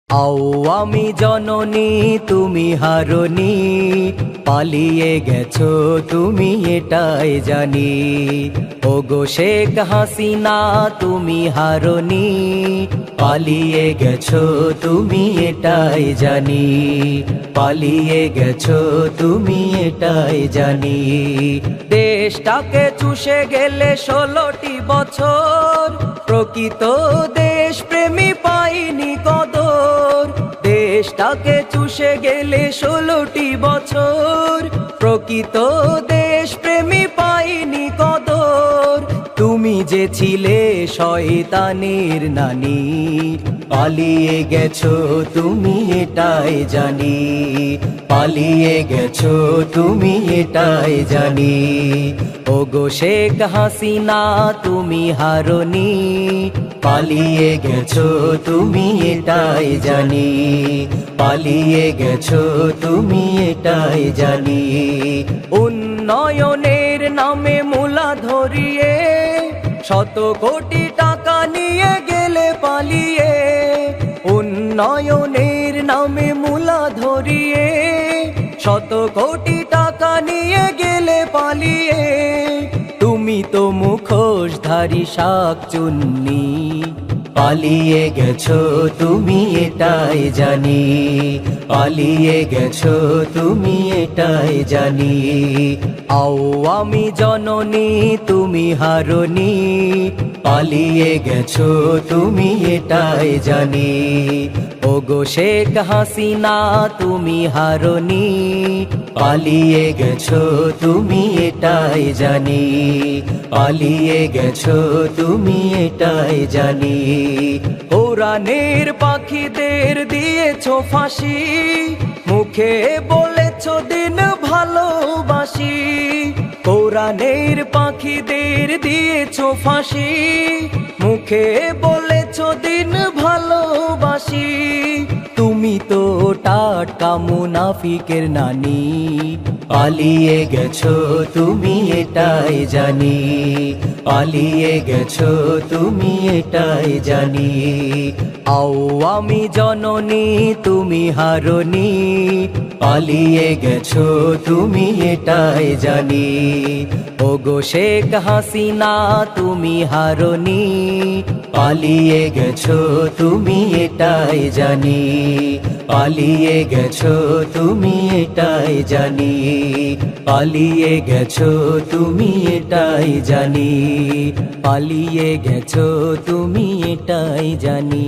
আওয়ামী জননী তুমি হারনি, পালিয়ে গেছো তুমি এটাই জানি। ওগো শেখ হাসিনা তুমি হারনি, পালিয়ে গেছো তুমি এটাই জানি। পালিয়ে গেছো তুমি এটাই জানি। দেশটাকে চুষে গেলে 16টি বছর, প্রকৃত দেশপ্রেমী পাইনি কদর। দেশটাকে চুষে গেলে 16টি বছর, প্রকৃত দেশপ্রেমী পাইনি কদর। তুমি যে ছিলে শয়তানের নানি, পালিয়ে গেছো তুমি এটাই জানি। পালিয়ে গেছো তুমি এটাই জানি। ওগো শেখ হাসিনা তুমি হারনি, পালিয়ে গেছো তুমি এটাই জানি। পালিয়ে গেছো তুমি এটাই জানি। উন্নয়নের নামে মূলা ধরিয়ে, শত কোটি টাকা নিয়ে গেলে পালিয়ে। উন্নয়নের নামে মূলা ধরিয়ে, শত কোটি টাকা নিয়ে গেলে পালিয়ে। তুমি তো মুখোশধারী শাকচুন্নি, পালিয়ে গেছো তুমি এটাই জানি। পালিয়ে গেছো তুমি এটাই জানি। আওয়ামী জননী তুমি হারনি, পালিয়ে গেছো তুমি এটাই জানি। ওগো শেখ হাসিনা তুমি হারনি, পালিয়ে গেছো তুমি এটাই জানি। পালিয়ে গেছো তুমি এটাই জানি। কোরআনের পাখিদের দিয়েছো ফাঁসি, মুখে বলেছো দিন ভালোবাসি। কোরআনের পাখিদের দিয়েছো ফাঁসি, মুখে বলেছো দিন ভালোবাসি। তুমি তো টাটকা মুনাফিকের নানি, পালিয়ে গেছো তুমি এটাই জানি। পালিয়ে গেছো তুমি এটাই জানি। আওয়ামী জননী তুমি হারনি, পালিয়ে গেছো তুমি এটাই জানি। ওগো শেখ হাসিনা তুমি হারনি, পালিয়ে গেছো তুমি এটাই জানি। পালিয়ে গেছো তুমি এটাই জানি। পালিয়ে গেছো তুমি এটাই জানি। পালিয়ে গেছো তুমি এটাই জানি।